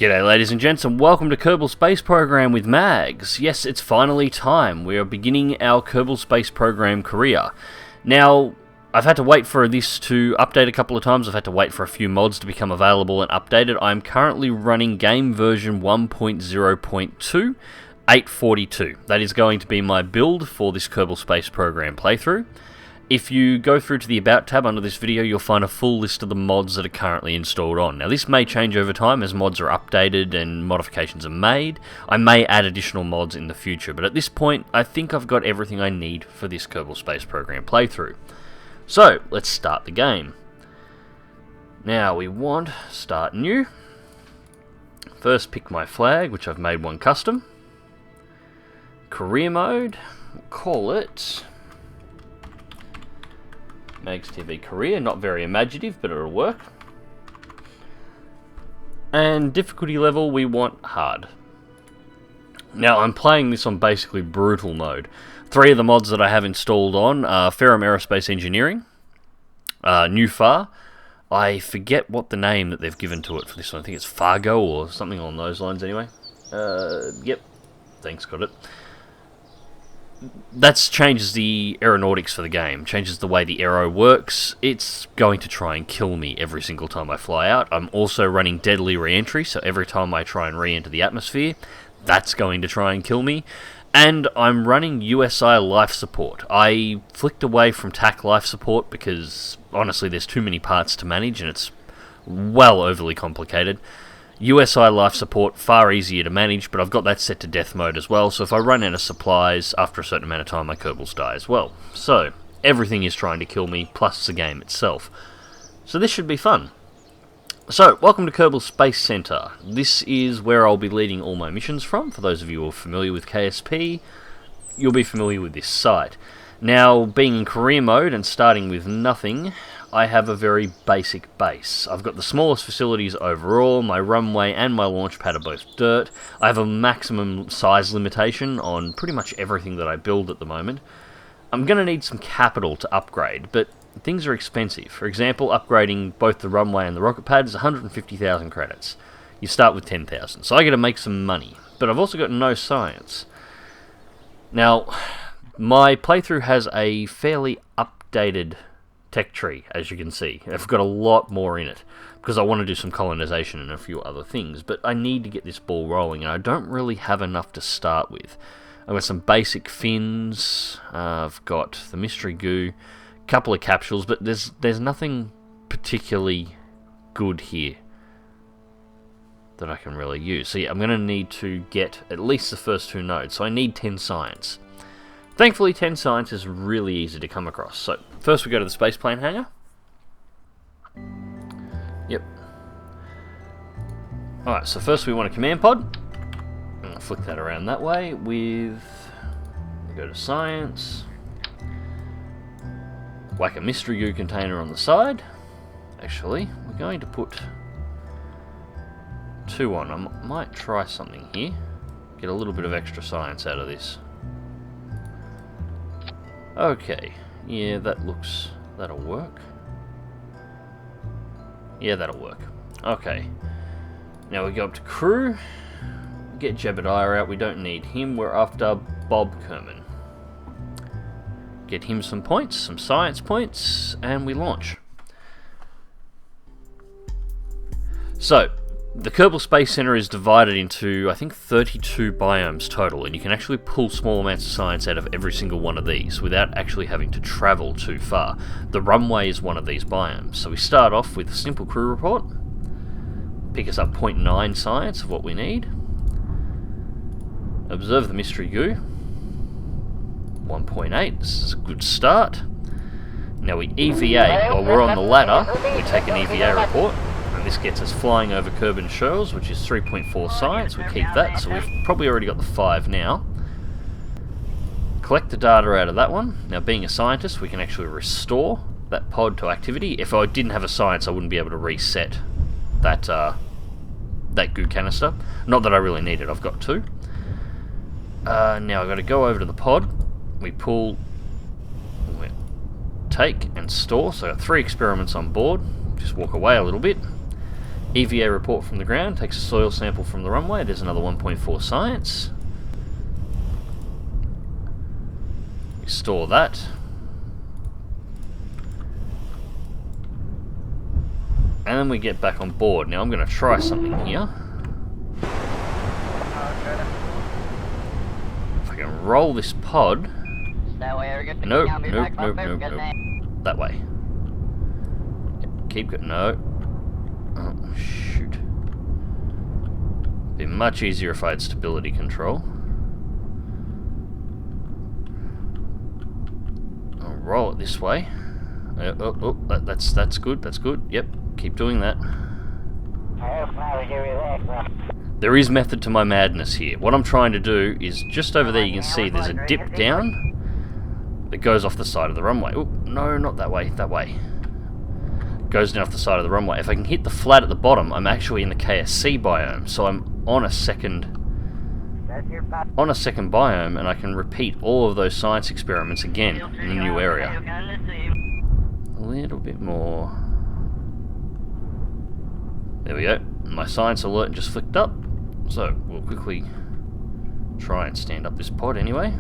G'day ladies and gents, and welcome to Kerbal Space Program with Mags. Yes, it's finally time. We are beginning our Kerbal Space Program career. Now, I've had to wait for this to update a couple of times. I've had to wait for a few mods to become available and updated. I'm currently running game version 1.0.2, 842. That is going to be my build for this Kerbal Space Program playthrough. If you go through to the About tab under this video, you'll find a full list of the mods that are currently installed on. Now, this may change over time as mods are updated and modifications are made. I may add additional mods in the future, but at this point, I think I've got everything I need for this Kerbal Space Program playthrough. So, let's start the game. Now, we want Start New. First, pick my flag, which I've made one custom. Career mode, we'll call it MagzTV Career, not very imaginative, but it'll work. And difficulty level, we want Hard. Now, I'm playing this on basically brutal mode. 3 of the mods that I have installed on are Ferram Aerospace Engineering, New Far. I forget what the name that they've given to it for this one. I think it's Fargo or something along those lines anyway. Yep, thanks, got it. That changes the aeronautics for the game, changes the way the aero works. It's going to try and kill me every single time I fly out. I'm also running deadly re-entry, so every time I try and re-enter the atmosphere, that's going to try and kill me. And I'm running USI life support. I flicked away from TAC life support because, honestly, there's too many parts to manage and it's well overly complicated. USI life support, far easier to manage, but I've got that set to death mode as well, so if I run out of supplies, after a certain amount of time, my Kerbals die as well. So, everything is trying to kill me, plus the game itself. So this should be fun. So, welcome to Kerbal Space Center. This is where I'll be leading all my missions from. For those of you who are familiar with KSP, you'll be familiar with this site. Now, being in career mode and starting with nothing, I have a very basic base. I've got the smallest facilities overall, my runway and my launch pad are both dirt. I have a maximum size limitation on pretty much everything that I build at the moment. I'm going to need some capital to upgrade, but things are expensive. For example, upgrading both the runway and the rocket pad is 150,000 credits. You start with 10,000, so I got to make some money, but I've also got no science. Now, my playthrough has a fairly updated tech tree, as you can see. I've got a lot more in it, because I want to do some colonization and a few other things, but I need to get this ball rolling, and I don't really have enough to start with. I've got some basic fins, I've got the mystery goo, a couple of capsules, but there's nothing particularly good here that I can really use. So yeah, I'm going to need to get at least the first 2 nodes, so I need 10 science. Thankfully, 10 science is really easy to come across. So, first we go to the spaceplane hangar. Yep. Alright, so first we want a command pod. I'll flick that around that way with... we go to science. Whack a mystery goo container on the side. Actually, we're going to put 2 on. I might try something here. Get a little bit of extra science out of this. Okay, yeah, that'll work. Yeah, that'll work. Okay, now we go up to crew, get Jebediah out, we don't need him, we're after Bob Kerman. Get him some points, some science points, and we launch. So, the Kerbal Space Center is divided into, I think, 32 biomes total, and you can actually pull small amounts of science out of every single one of these without actually having to travel too far. The runway is one of these biomes, so we start off with a simple crew report, pick us up 0.9 science of what we need, observe the mystery goo, 1.8, this is a good start. Now we EVA, while we're on the ladder, we take an EVA report. This gets us flying over Kerbal Shores, which is 3.4 science. We keep that, so we've probably already got the 5 now. Collect the data out of that one. Now, being a scientist, we can actually restore that pod to activity. If I didn't have a science, I wouldn't be able to reset that goo canister. Not that I really need it, I've got 2. Now I've got to go over to the pod. We pull, take and store. So I've got 3 experiments on board. Just walk away a little bit. EVA report from the ground, takes a soil sample from the runway. There's another 1.4 science. We store that. And then we get back on board. Now I'm going to try something here. If I can roll this pod. Nope. That way. Keep going. No. Oh, shoot. Be much easier if I had stability control. I'll roll it this way. That's good. That's good. Yep. Keep doing that. There is method to my madness here. What I'm trying to do is just over there. You can see there's a dip down that goes off the side of the runway. Oh no, not that way. That way. Goes down off the side of the runway. If I can hit the flat at the bottom, I'm actually in the KSC biome, so I'm on a second biome, and I can repeat all of those science experiments again in a new area. A little bit more. There we go. My science alert just flicked up, so we'll quickly try and stand up this pod anyway.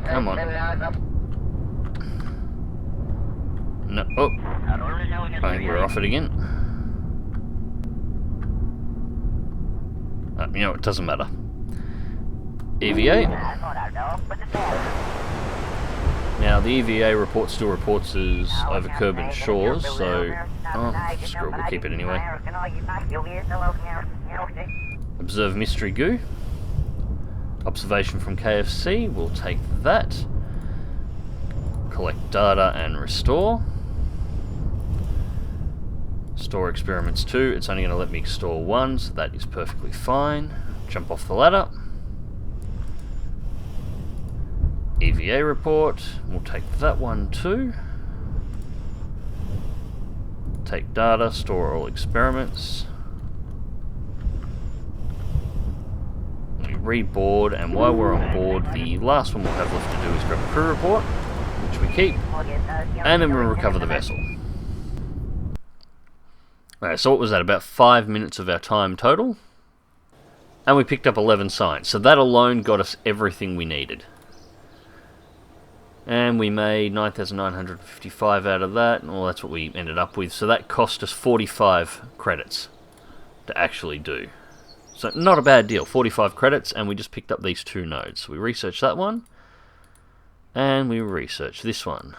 Come on. No. Oh. I think we're off it again. You know, it doesn't matter. EVA. Now, the EVA report still reports as over Kerbal shores, so... Oh, screw it, we'll keep it anyway. Observe mystery goo. Observation from KFC, we'll take that. Collect data and restore. Store experiments 2, it's only going to let me store 1, so that is perfectly fine. Jump off the ladder. EVA report, we'll take that one too. Take data, store all experiments. We reboard, and while we're on board, the last one we'll have left to do is grab a crew report, which we keep, and then we'll recover the vessel. Alright, so what was that? About 5 minutes of our time total. And we picked up 11 science, so that alone got us everything we needed. And we made 9,955 out of that, and well, that's what we ended up with. So that cost us 45 credits to actually do. So not a bad deal, 45 credits, and we just picked up these 2 nodes. So we researched that one, and we researched this one.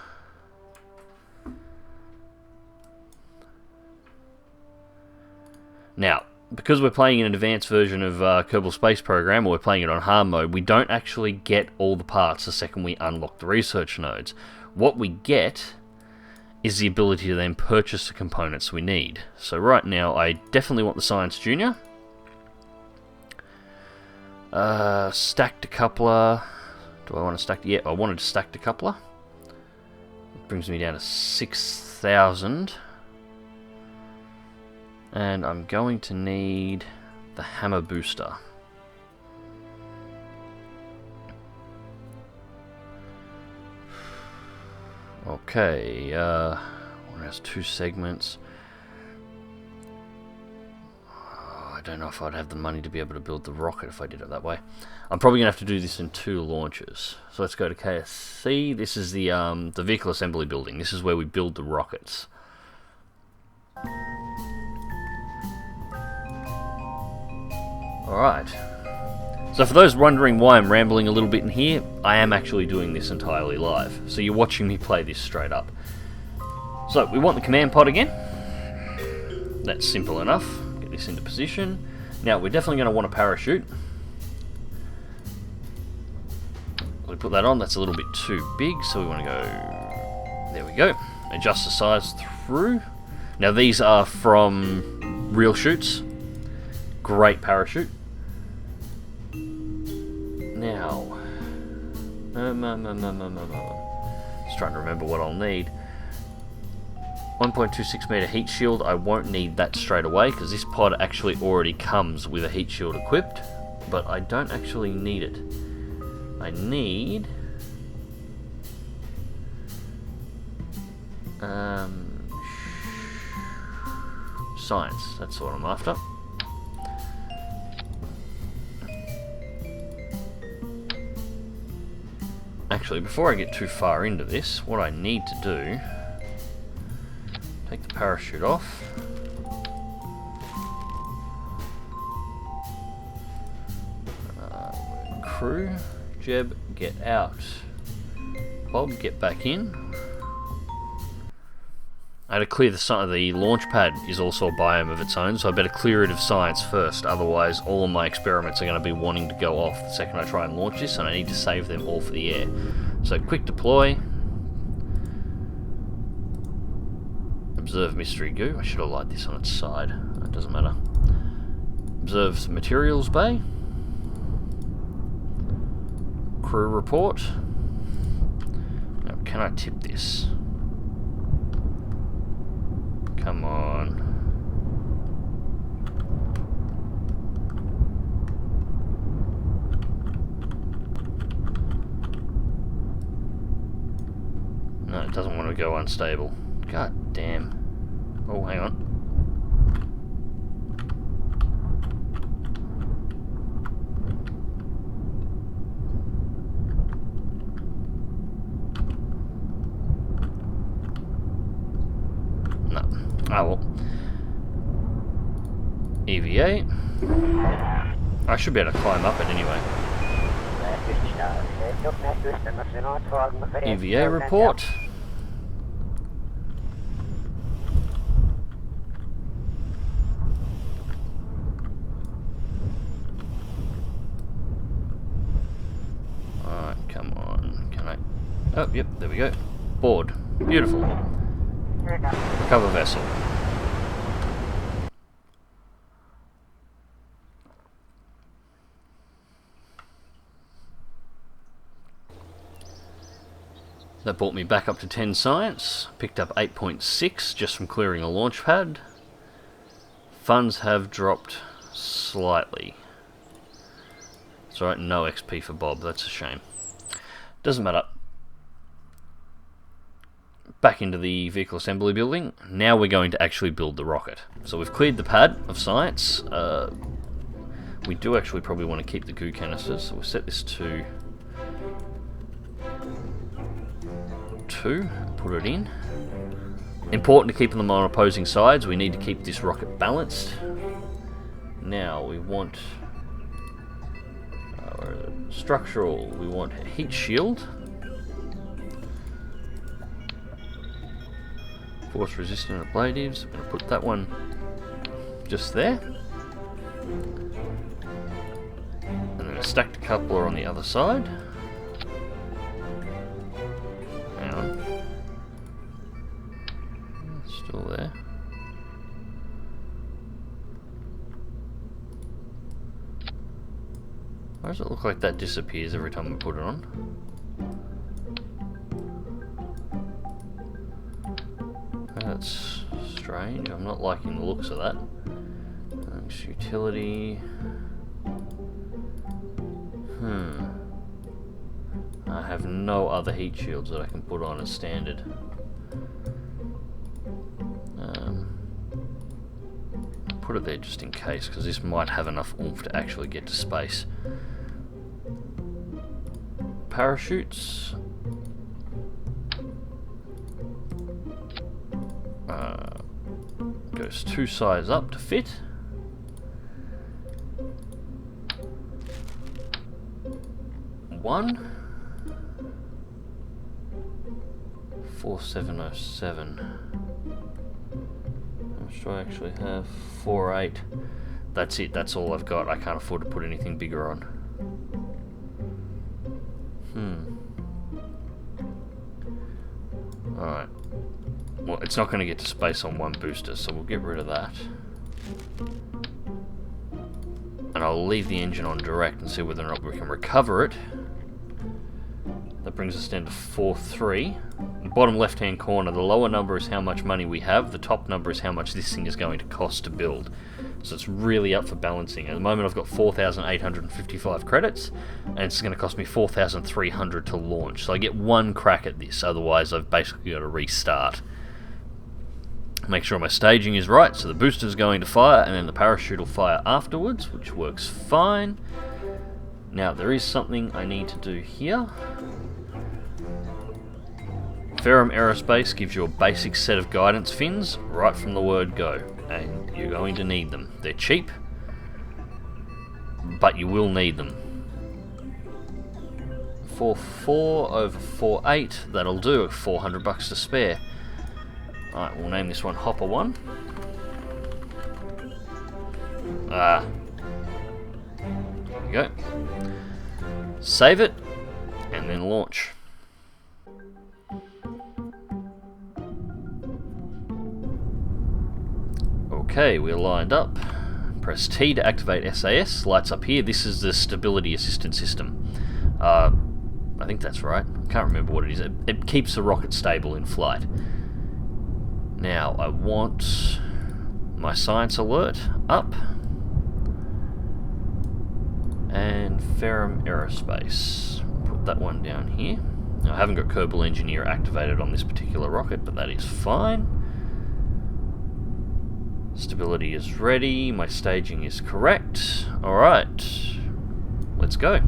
Now, because we're playing an advanced version of Kerbal Space Program, or we're playing it on hard mode, we don't actually get all the parts the second we unlock the research nodes. What we get is the ability to then purchase the components we need. So right now, I definitely want the Science Junior. Stacked decoupler. Do I want to stack? Yeah, I wanted to stack decoupler. It brings me down to 6,000. And I'm going to need the hammer booster. Okay, one has 2 segments. I don't know if I'd have the money to be able to build the rocket if I did it that way. I'm probably going to have to do this in 2 launches. So let's go to KSC. This is the vehicle assembly building. This is where we build the rockets. Alright, so for those wondering why I'm rambling a little bit in here, I am actually doing this entirely live. So you're watching me play this straight up. So we want the command pod again. That's simple enough. Get this into position. Now we're definitely going to want a parachute. We put that on, that's a little bit too big, so we want to go... There we go. Adjust the size through. Now these are from RealChutes. Great parachute. Now, just trying to remember what I'll need. 1.26 meter heat shield. I won't need that straight away because this pod actually already comes with a heat shield equipped, but I don't actually need it. I need science, that's what I'm after. Actually, before I get too far into this, what I need to do, take the parachute off. Crew, Jeb, get out. Bob, get back in. I had to clear the launch pad is also a biome of its own, so I better clear it of science first, otherwise all of my experiments are going to be wanting to go off the second I try and launch this, and I need to save them all for the air. So quick deploy. Observe mystery goo. I should have lighted this on its side. That doesn't matter. Observe materials bay. Crew report. Now, can I tip this? Come on. No, it doesn't want to go unstable. God damn. Oh, hang on. Oh well. EVA. I should be able to climb up it anyway. EVA report. Alright, come on. Can I... Oh, yep, there we go. Board. Beautiful. Recover vessel. That brought me back up to 10 science. Picked up 8.6 just from clearing a launch pad. Funds have dropped slightly. It's alright, no XP for Bob, that's a shame. Doesn't matter. Back into the vehicle assembly building. Now we're going to actually build the rocket. So we've cleared the pad of science. We do actually probably want to keep the goo canisters, so we'll set this to 2, put it in. Important to keep them on opposing sides. We need to keep this rocket balanced. Now we want structural, we want heat shield. Force resistant ablatives. I'm going to put that one just there. And then a stacked coupler on the other side. Hang on. Still there. Why does it look like that disappears every time I put it on? That's strange. I'm not liking the looks of that. Utility. I have no other heat shields that I can put on as standard. Put it there just in case, because this might have enough oomph to actually get to space. Parachutes. Goes 2 sizes up to fit. One. 4707. How much do I actually have? 48. That's it, that's all I've got. I can't afford to put anything bigger on. Alright. Well, it's not going to get to space on one booster, so we'll get rid of that. And I'll leave the engine on direct and see whether or not we can recover it. That brings us down to 4.3. The bottom left hand corner, the lower number is how much money we have, the top number is how much this thing is going to cost to build. So it's really up for balancing. At the moment I've got 4,855 credits, and it's going to cost me 4,300 to launch. So I get one crack at this, otherwise I've basically got to restart. Make sure my staging is right, so the booster's going to fire and then the parachute will fire afterwards, which works fine. Now there is something I need to do here. Ferram Aerospace gives you a basic set of guidance fins right from the word go, and you're going to need them. They're cheap, but you will need them. 4.4 over 4.8, that'll do, 400 bucks to spare. Alright, we'll name this one Hopper 1. There we go. Save it, and then launch. Okay, we're lined up. Press T to activate SAS. Lights up here. This is the stability assistance system. I think that's right. I can't remember what it is. It keeps the rocket stable in flight. Now, I want my science alert up. And Ferram Aerospace. Put that one down here. Now, I haven't got Kerbal Engineer activated on this particular rocket, but that is fine. Stability is ready. My staging is correct. Alright. Let's go.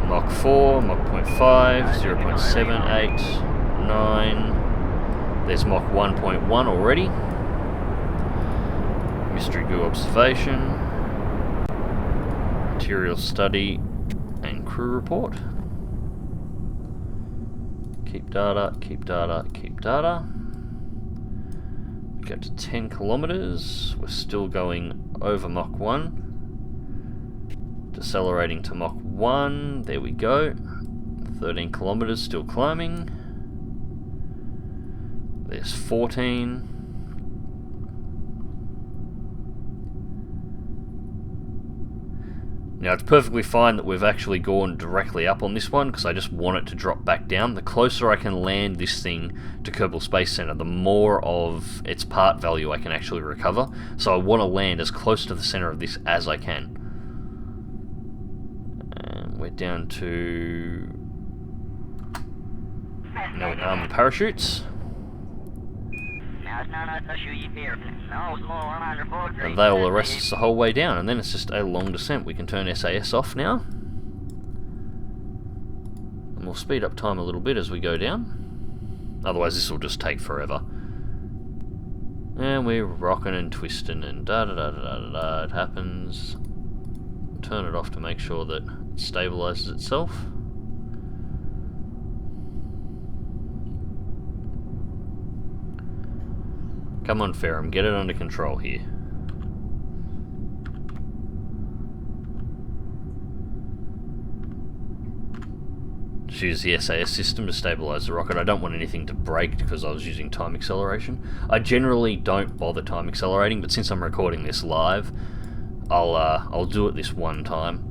Mach 4, Mach 0.5, 0.78, 9. There's Mach 1.1 already. Mystery goo observation. Material study and crew report. Keep data, keep data, keep data. We go to 10 kilometers. We're still going over Mach 1. Decelerating to Mach 1, there we go. 13 kilometers, still climbing. There's 14. Now it's perfectly fine that we've actually gone directly up on this one because I just want it to drop back down. The closer I can land this thing to Kerbal Space Center, the more of its part value I can actually recover. So I want to land as close to the center of this as I can. We're down to... Now we arm the parachutes. And they'll arrest us the whole way down, and then it's just a long descent. We can turn SAS off now. And we'll speed up time a little bit as we go down. Otherwise this will just take forever. And we're rocking and twisting and da-da-da-da-da-da. It happens. Turn it off to make sure that it stabilizes itself. Come on, Ferram, get it under control here. Just use the SAS system to stabilize the rocket. I don't want anything to break because I was using time acceleration. I generally don't bother time accelerating, but since I'm recording this live, I'll do it this one time.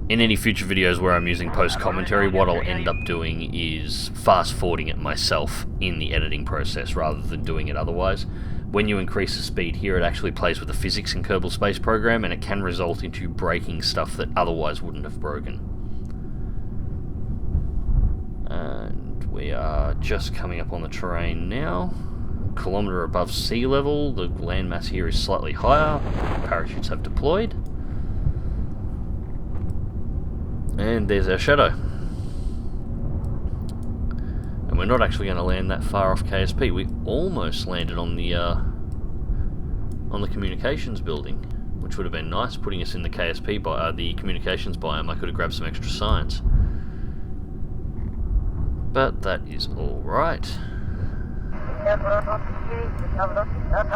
In any future videos where I'm using post-commentary, what I'll end up doing is fast-forwarding it myself in the editing process rather than doing it otherwise. When you increase the speed here, it actually plays with the physics in Kerbal Space Program, and it can result into breaking stuff that otherwise wouldn't have broken. And we are just coming up on the terrain now. Kilometre above sea level, the landmass here is slightly higher. Parachutes have deployed. And there's our shadow. And we're not actually going to land that far off KSP. We almost landed on the communications building, which would have been nice, putting us in the KSP the communications biome. I could have grabbed some extra science. But that is all right. I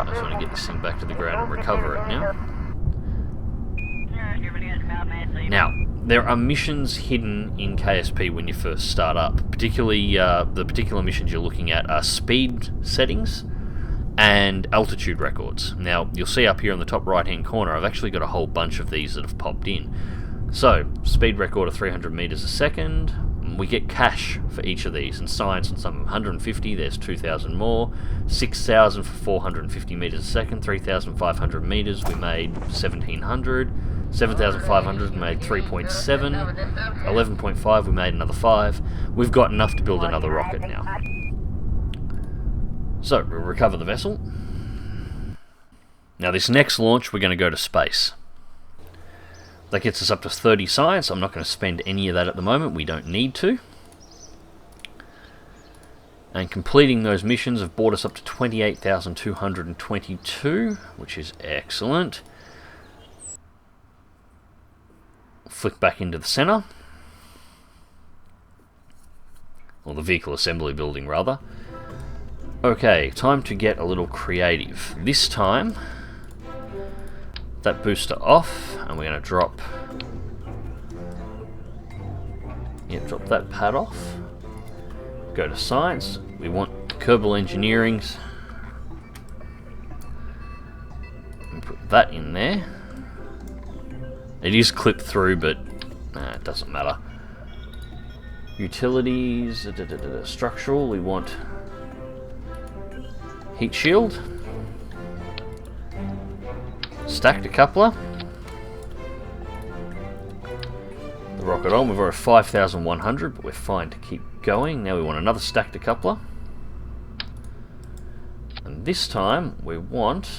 just want to get this thing back to the ground and recover it now. Now, there are missions hidden in KSP when you first start up. Particularly, the particular missions you're looking at are speed settings and altitude records. Now, you'll see up here in the top right-hand corner, I've actually got a whole bunch of these that have popped in. So, speed record of 300 meters a second. We get cash for each of these, and science on some of them. 150, there's 2,000 more. 6,000 for 450 meters a second. 3,500 meters, we made 1,700. 7,500, we made 3.7. 11.5, we made another 5. We've got enough to build another rocket now. So, we'll recover the vessel. Now this next launch, we're going to go to space. That gets us up to 30 science. I'm not going to spend any of that at the moment. We don't need to. And completing those missions have brought us up to 28,222, which is excellent. Flick back into the center. Or the vehicle assembly building, rather. Okay, time to get a little creative. This time, that booster off, and we're going to drop... Yep, drop that pad off. Go to science. We want Kerbal Engineering's. And put that in there. It is clipped through, but it doesn't matter. Utilities, structural, we want heat shield. Stacked coupler. The rocket on, we've already 5,100, but we're fine to keep going. Now we want another stacked coupler. And this time we want...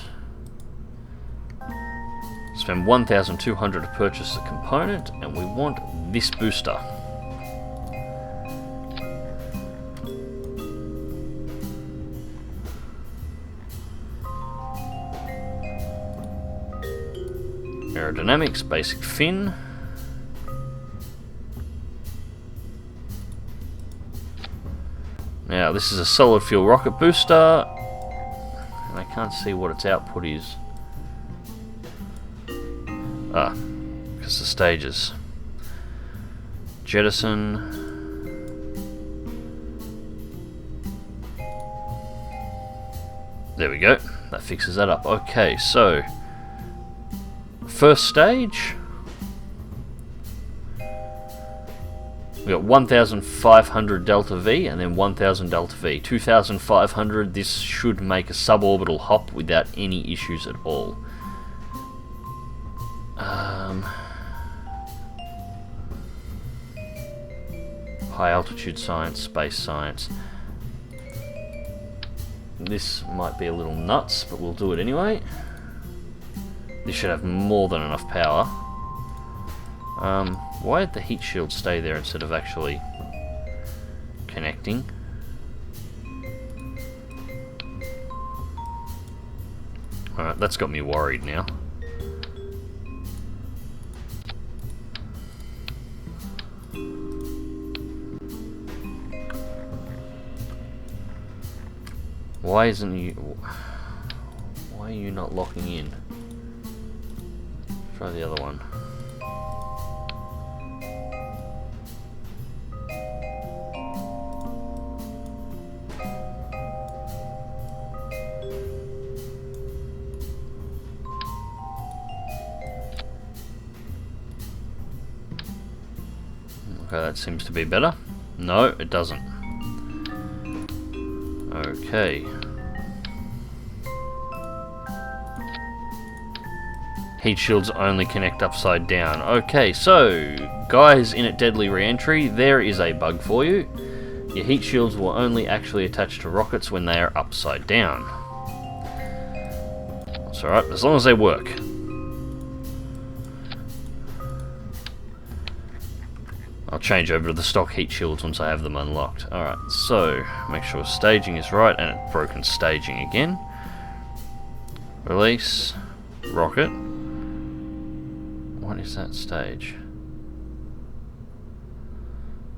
spend 1,200 to purchase the component, and we want this booster. Aerodynamics, basic fin. Now this is a solid fuel rocket booster, and I can't see what its output is. Ah, because the stages. Jettison. There we go. That fixes that up. Okay, so first stage. We got 1,500 delta V and then 1,000 delta V. 2,500. This should make a suborbital hop without any issues at all. High altitude science, space science. This might be a little nuts, but we'll do it anyway. This should have more than enough power. Why did the heat shield stay there instead of actually connecting? Alright, that's got me worried now. Why isn't you... Why are you not locking in? Try the other one. Okay, that seems to be better. No, it doesn't. Okay. Heat shields only connect upside down. Okay, so guys in at Deadly Reentry, there is a bug for you. Your heat shields will only actually attach to rockets when they are upside down. That's alright, as long as they work. I'll change over to the stock heat shields once I have them unlocked. Alright, so make sure staging is right, and it's broken staging again. Release. Rocket. What is that stage?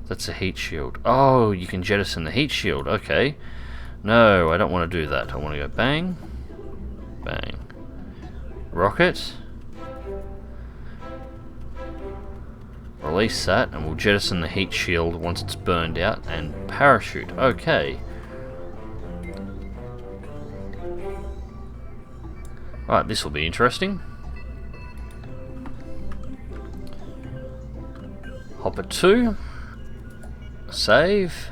That's a heat shield. Oh, you can jettison the heat shield. Okay. No, I don't want to do that. I want to go bang. Bang. Rocket. Release that, and we'll jettison the heat shield once it's burned out, and parachute. Okay. Alright, this will be interesting. Hopper 2. Save.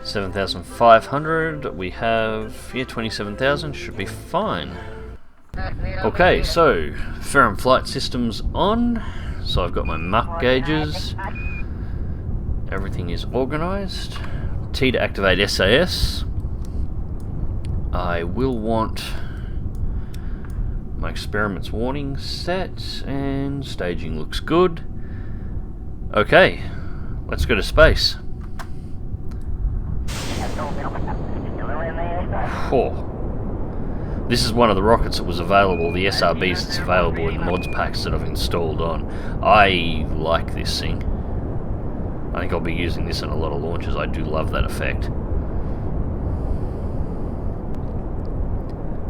7,500. We have, yeah, 27,000. Should be fine. Okay, so Ferram flight systems on. So I've got my muck gauges. Everything is organised. T to activate SAS. I will want my experiments warning set, and staging looks good. Okay, let's go to space. Oh. This is one of the rockets that was available, the SRBs that's available in the mods packs that I've installed on. I like this thing. I think I'll be using this in a lot of launches. I do love that effect.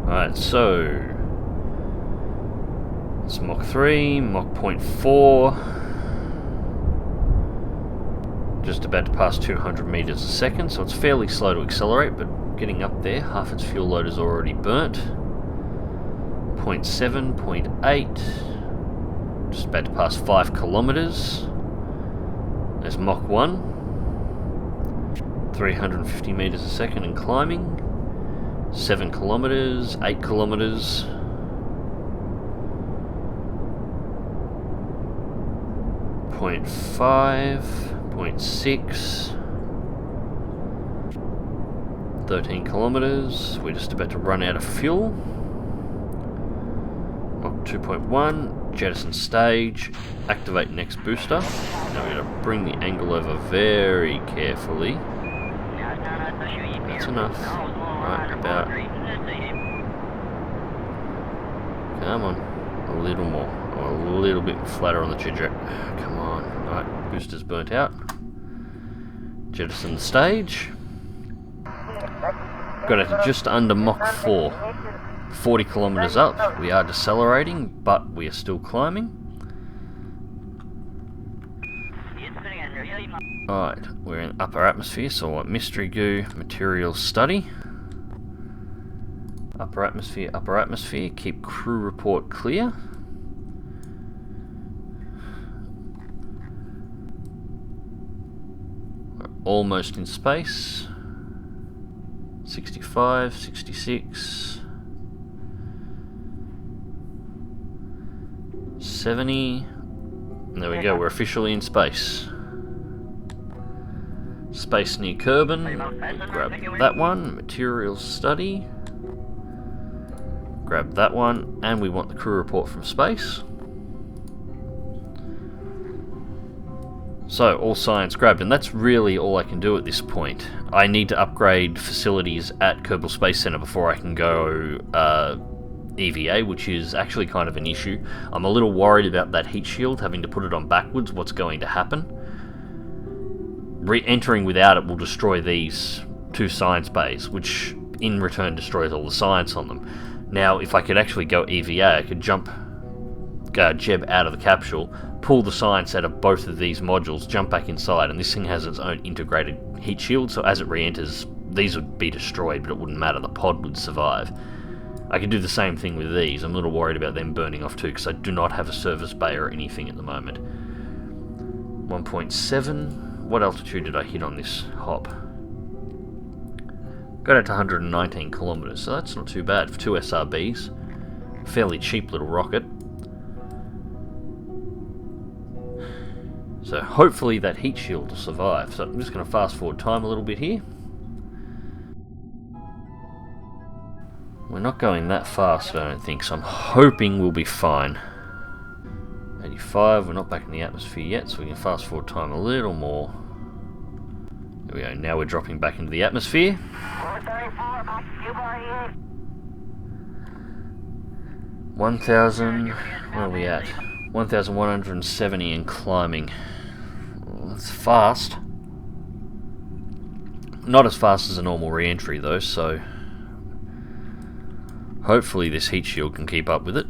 Alright, so it's Mach 3, Mach 0.4. Just about to pass 200 meters a second, so it's fairly slow to accelerate, but getting up there. Half its fuel load is already burnt. 0.7, 0.8. Just about to pass 5 kilometers. There's Mach 1. 350 meters a second and climbing. 7 kilometers, 8 kilometers. 0.5, 0.6. 13 kilometers. We're just about to run out of fuel. Mach 2.1. Jettison stage. Activate next booster. Now we're going to bring the angle over very carefully. That's enough. Right about. Come on. A little more. Or a little bit flatter on the trajectory. Come on. Alright, booster's burnt out. Jettison the stage. Got it to just under Mach 4. 40 kilometers up. We are decelerating, but we are still climbing. Alright, we're in upper atmosphere, so I want mystery goo, material study. Upper atmosphere, keep crew report clear. We're almost in space. 65, 66, 70, and there we go, we're officially in space. Space near Kerbal, we'll grab that one, materials study, grab that one, and we want the crew report from space. So, all science grabbed, and that's really all I can do at this point. I need to upgrade facilities at Kerbal Space Center before I can go EVA, which is actually kind of an issue. I'm a little worried about that heat shield, having to put it on backwards, what's going to happen. Re-entering without it will destroy these 2 science bays, which in return destroys all the science on them. Now, if I could actually go EVA, I could jump Jeb out of the capsule, pull the science out of both of these modules, jump back inside, and this thing has its own integrated heat shield, so as it re-enters, these would be destroyed, but it wouldn't matter, the pod would survive. I could do the same thing with these. I'm a little worried about them burning off too, because I do not have a service bay or anything at the moment. 1.7. What altitude did I hit on this hop? Got out to 119 kilometers, so that's not too bad for 2 SRBs. Fairly cheap little rocket. So hopefully that heat shield will survive. So I'm just going to fast forward time a little bit here. We're not going that fast, I don't think, so I'm hoping we'll be fine. 85, we're not back in the atmosphere yet, so we can fast forward time a little more. There we go, now we're dropping back into the atmosphere. 1,000, where are we at? 1,170 and climbing. Well, that's fast. Not as fast as a normal re-entry though, so hopefully this heat shield can keep up with it.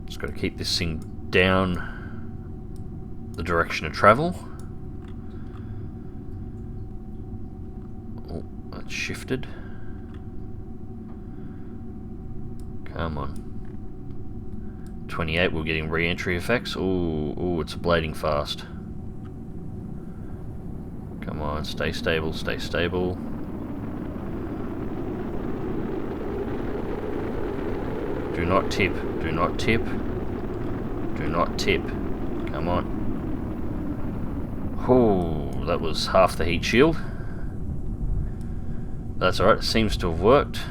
Just got to keep this thing down the direction of travel. Oh, that's shifted. Come on. 28, we're getting re-entry effects. Ooh, it's blading fast. Come on, stay stable, stay stable. Do not tip. Do not tip. Do not tip. Come on. Oh, that was half the heat shield. That's alright, it seems to have worked.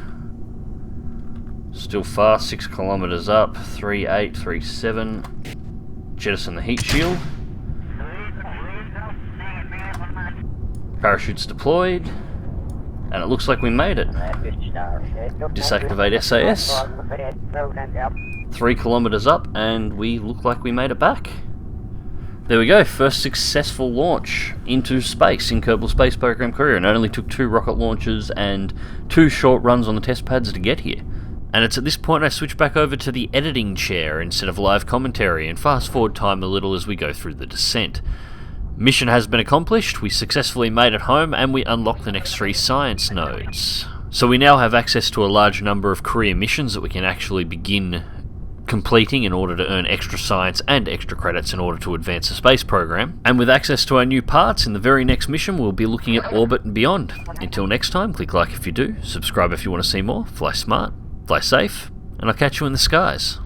Still fast, 6 kilometers up, 3.8, 3.7. Jettison the heat shield. Parachutes deployed. And it looks like we made it. Deactivate SAS. 3 kilometers up, and we look like we made it back. There we go, first successful launch into space in Kerbal Space Program career, and it only took 2 rocket launches and 2 short runs on the test pads to get here. And it's at this point I switch back over to the editing chair instead of live commentary and fast forward time a little as we go through the descent. Mission has been accomplished, we successfully made it home, and we unlocked the next 3 science nodes. So we now have access to a large number of career missions that we can actually begin completing in order to earn extra science and extra credits in order to advance the space program. And with access to our new parts, in the very next mission we'll be looking at orbit and beyond. Until next time, click like if you do, subscribe if you want to see more, fly smart, fly safe, and I'll catch you in the skies.